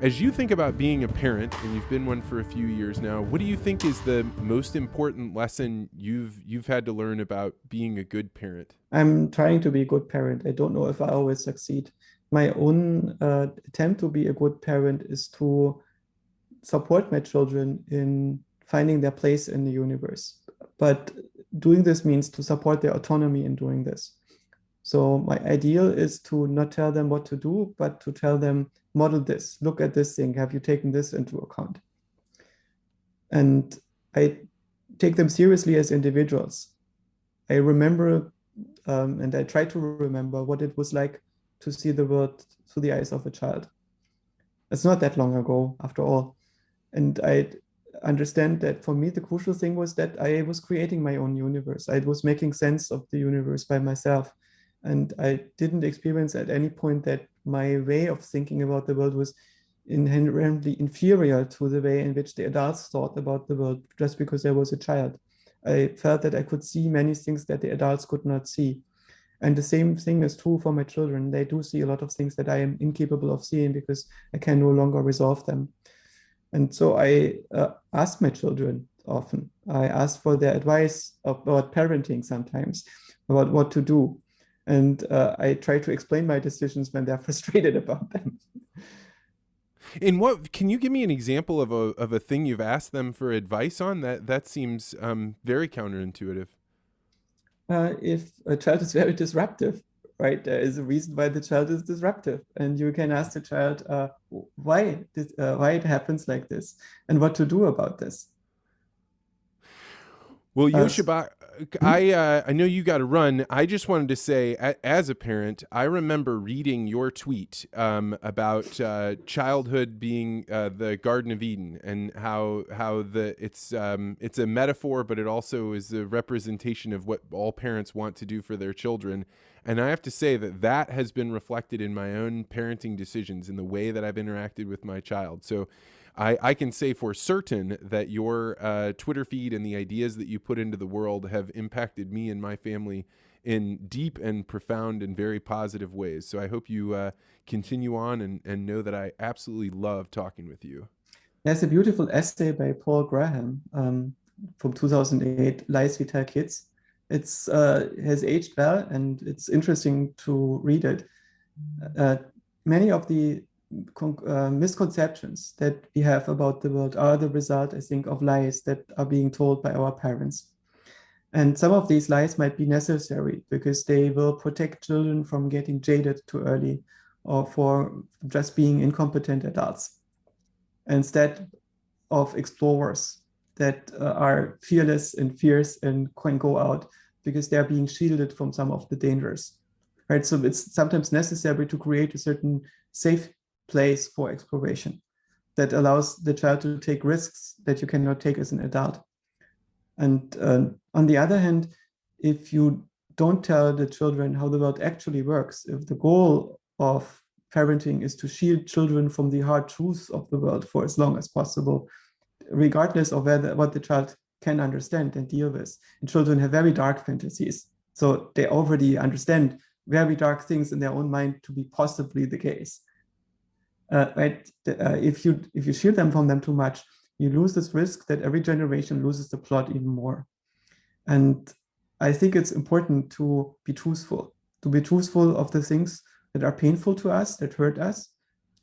As you think about being a parent, and you've been one for a few years now, what do you think is the most important lesson you've had to learn about being a good parent? I'm trying to be a good parent. I don't know if I always succeed. My own attempt to be a good parent is to support my children in finding their place in the universe. But doing this means to support their autonomy in doing this. So my ideal is to not tell them what to do, but to tell them, model this, look at this thing, have you taken this into account? And I take them seriously as individuals. I remember and I try to remember what it was like to see the world through the eyes of a child. It's not that long ago, after all. And I understand that for me, the crucial thing was that I was creating my own universe. I was making sense of the universe by myself. And I didn't experience at any point that my way of thinking about the world was inherently inferior to the way in which the adults thought about the world just because I was a child. I felt that I could see many things that the adults could not see. And the same thing is true for my children. They do see a lot of things that I am incapable of seeing because I can no longer resolve them. And so I ask my children often. I ask for their advice about parenting sometimes, about what to do. And I try to explain my decisions when they're frustrated about them. In what can you give me an example of a thing you've asked them for advice on? That seems very counterintuitive. If a child is very disruptive, right, there is a reason why the child is disruptive, and you can ask the child why it happens like this and what to do about this. Well, Uh, Joscha Bach, I know you got to run. I just wanted to say, as a parent, I remember reading your tweet about childhood being the Garden of Eden, and how it's a metaphor, but it also is a representation of what all parents want to do for their children. And I have to say that has been reflected in my own parenting decisions, in the way that I've interacted with my child. So I can say for certain that your Twitter feed and the ideas that you put into the world have impacted me and my family in deep and profound and very positive ways. So I hope you continue on, and know that I absolutely love talking with you. there's a beautiful essay by Paul Graham from 2008, Lies We Tell Kids. It's has aged well, and it's interesting to read it. Uh, Many of the misconceptions that we have about the world are the result, I think, of lies that are being told by our parents. And some of these lies might be necessary because they will protect children from getting jaded too early or for just being incompetent adults instead of explorers that are fearless and fierce and can go out because they're being shielded from some of the dangers. Right? So it's sometimes necessary to create a certain safe place for exploration that allows the child to take risks that you cannot take as an adult. And on the other hand, if you don't tell the children how the world actually works, if the goal of parenting is to shield children from the hard truths of the world for as long as possible, regardless of what the child can understand and deal with. And children have very dark fantasies. So they already understand very dark things in their own mind to be possibly the case. Right? If you shield them from them too much, you lose this risk that every generation loses the plot even more. And I think it's important to be truthful of the things that are painful to us, that hurt us,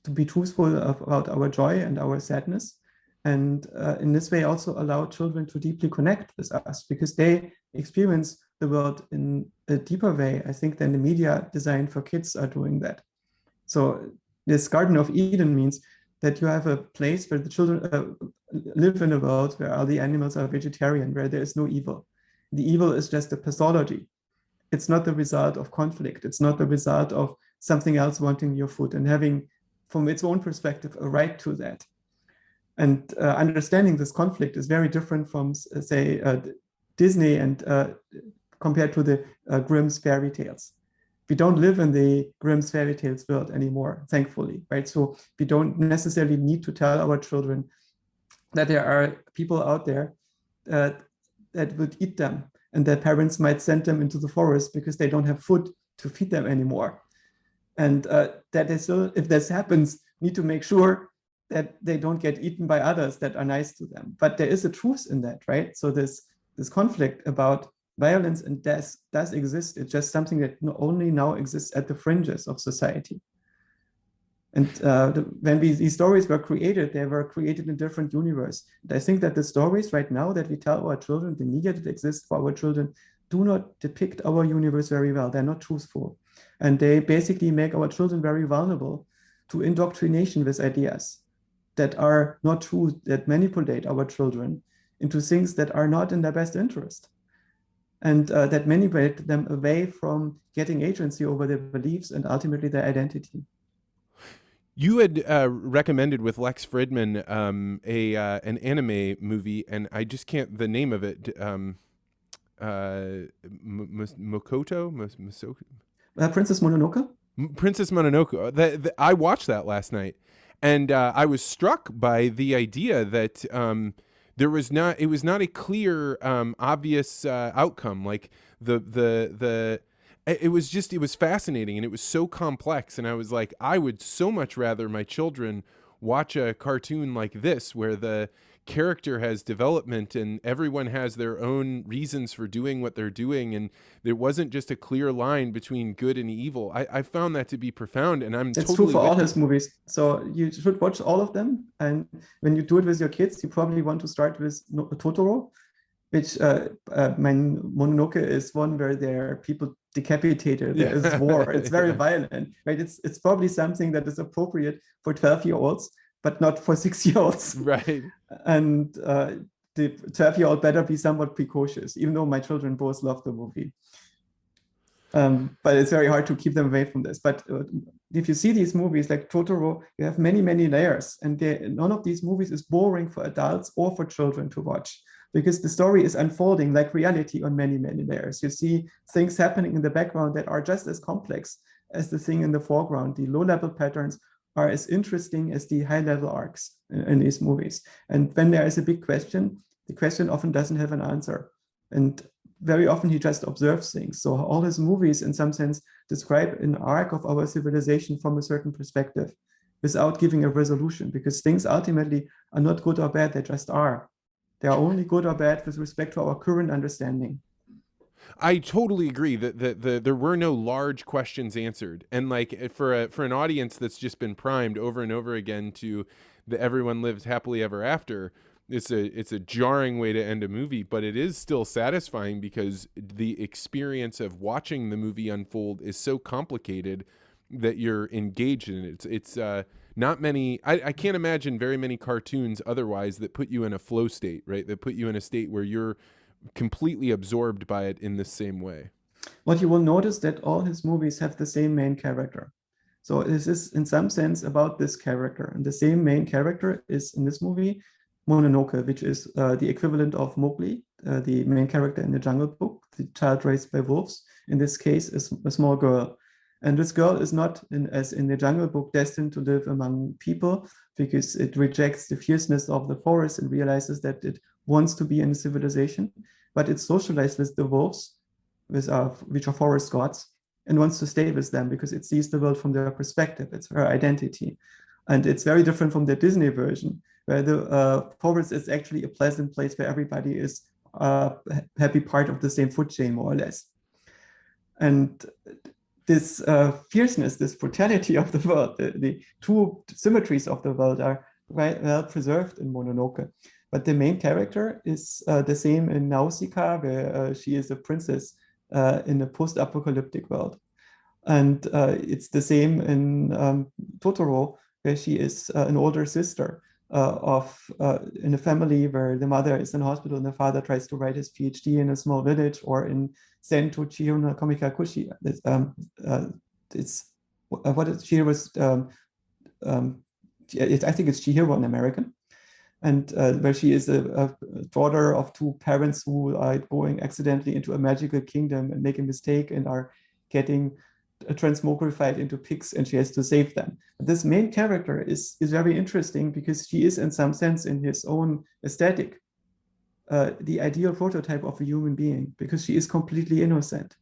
to be truthful about our joy and our sadness. And in this way, also allow children to deeply connect with us because they experience the world in a deeper way, I think, than the media designed for kids are doing that. So this Garden of Eden means that you have a place where the children live in a world where all the animals are vegetarian, where there is no evil. The evil is just a pathology. It's not the result of conflict. It's not the result of something else wanting your food and having, from its own perspective, a right to that. And understanding this conflict is very different from, say, Disney and compared to the Grimm's fairy tales. We don't live in the Grimm's fairy tales world anymore, thankfully, right? So we don't necessarily need to tell our children that there are people out there that would eat them, and their parents might send them into the forest because they don't have food to feed them anymore. And that they still, if this happens, need to make sure that they don't get eaten by others that are nice to them. But there is a truth in that, right? So this conflict about violence and death does exist. It's just something that only now exists at the fringes of society. And when these stories were created, they were created in a different universe. And I think that the stories right now that we tell our children, the media that exists for our children, do not depict our universe very well. They're not truthful. And they basically make our children very vulnerable to indoctrination with ideas that are not true, that manipulate our children into things that are not in their best interest. And that manipulate them away from getting agency over their beliefs and ultimately their identity. You had recommended with Lex Fridman an anime movie, and I just can't the name of it. Mokoto, Princess Mononoke. Princess Mononoke. I watched that last night, and I was struck by the idea that there was not. It was not a clear, obvious outcome. Like the it was fascinating, and it was so complex, and I was like, I would so much rather my children watch a cartoon like this where the character has development and everyone has their own reasons for doing what they're doing, and there wasn't just a clear line between good and evil. I found that to be profound, and I'm It's totally true for all with his movies. So you should watch all of them. And when you do it with your kids, you probably want to start with Totoro, which my Mononoke is one where there are people decapitated, there is war, it's very violent, right? It's probably something that is appropriate for 12-year-olds, but not for 6-year-olds. Right. And the 12-year-old better be somewhat precocious, even though my children both love the movie. But it's very hard to keep them away from this. But if you see these movies like Totoro, you have many, many layers. And none of these movies is boring for adults or for children to watch, because the story is unfolding like reality on many, many layers. You see things happening in the background that are just as complex as the thing in the foreground. The low-level patterns are as interesting as the high-level arcs in these movies. And when there is a big question, the question often doesn't have an answer. And very often he just observes things. So all his movies, in some sense, describe an arc of our civilization from a certain perspective without giving a resolution, because things ultimately are not good or bad, they just are. They are only good or bad with respect to our current understanding. I totally agree that there were no large questions answered, and like for an audience that's just been primed over and over again to the everyone lives happily ever after, it's a jarring way to end a movie, but it is still satisfying because the experience of watching the movie unfold is so complicated that you're engaged in it. It's not many. I can't imagine very many cartoons otherwise that put you in a flow state, right? That put you in a state where you're completely absorbed by it in the same way. What you will notice that all his movies have the same main character. So this is in some sense about this character. And the same main character is in this movie, Mononoke, which is the equivalent of Mowgli, the main character in the Jungle Book, the child raised by wolves. In this case, is a small girl. And this girl is not, as in the Jungle Book, destined to live among people, because it rejects the fierceness of the forest and realizes that it wants to be in a civilization, but it's socialized with the wolves, which are forest gods, and wants to stay with them because it sees the world from their perspective. It's her identity. And it's very different from the Disney version, where the forest is actually a pleasant place where everybody is a happy part of the same food chain, more or less. And this fierceness, this brutality of the world, the two symmetries of the world are well preserved in Mononoke. But the main character is the same in Nausicaa, where she is a princess in a post-apocalyptic world. And it's the same in Totoro, where she is an older sister in a family where the mother is in hospital and the father tries to write his PhD in a small village, or in Sento Chihiro Komikakushi. I think it's Chihiro in American. And where she is a daughter of two parents who are going accidentally into a magical kingdom and make a mistake and are getting transmogrified into pigs, and she has to save them. But this main character is very interesting because she is, in some sense, in his own aesthetic, the ideal prototype of a human being, because she is completely innocent.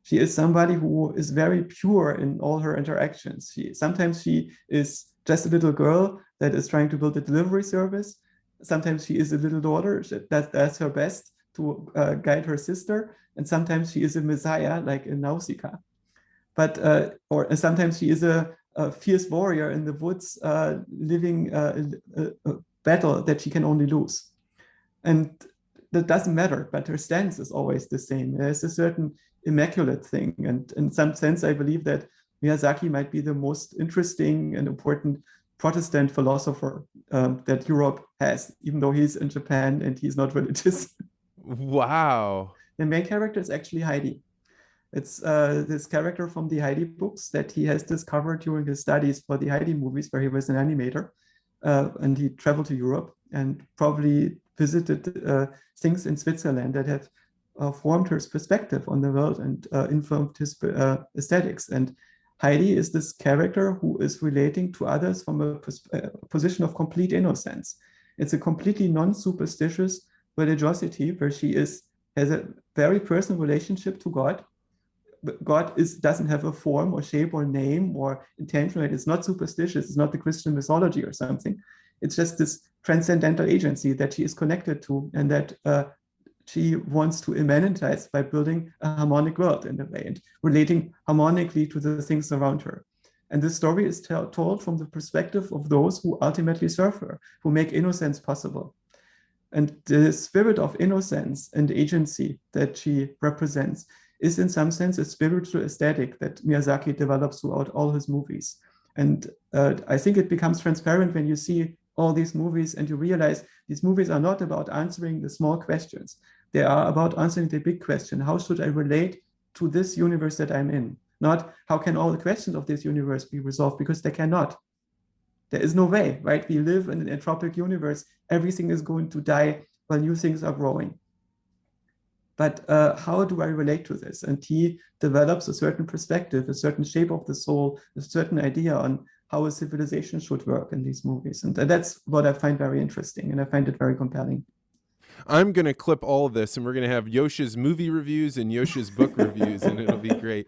She is somebody who is very pure in all her interactions. Sometimes she is just a little girl that is trying to build a delivery service. Sometimes she is a little daughter that does her best to guide her sister. And sometimes she is a messiah, like in Nausicaa. Or sometimes she is a fierce warrior in the woods, living a battle that she can only lose. And that doesn't matter, but her stance is always the same. There's a certain immaculate thing. And in some sense, I believe that Miyazaki might be the most interesting and important Protestant philosopher that Europe has, even though he's in Japan and he's not religious. Wow. The main character is actually Heidi. It's this character from the Heidi books that he has discovered during his studies for the Heidi movies, where he was an animator. And he traveled to Europe and probably visited things in Switzerland that have formed his perspective on the world and informed his aesthetics. And Heidi is this character who is relating to others from a position of complete innocence. It's a completely non-superstitious religiosity where she has a very personal relationship to God. God doesn't have a form or shape or name or intention. It's not superstitious. It's not the Christian mythology or something. It's just this transcendental agency that she is connected to, and that she wants to immanentize by building a harmonic world in a way and relating harmonically to the things around her. And this story is told from the perspective of those who ultimately serve her, who make innocence possible. And the spirit of innocence and agency that she represents is in some sense a spiritual aesthetic that Miyazaki develops throughout all his movies. And I think it becomes transparent when you see all these movies and you realize these movies are not about answering the small questions. They are about answering the big question. How should I relate to this universe that I'm in? Not how can all the questions of this universe be resolved, because they cannot. There is no way, right? We live in an entropic universe. Everything is going to die while new things are growing. But how do I relate to this? And he develops a certain perspective, a certain shape of the soul, a certain idea on how a civilization should work in these movies. And that's what I find very interesting, and I find it very compelling. I'm going to clip all of this, and we're going to have Joscha's movie reviews and Joscha's book reviews, and it'll be great.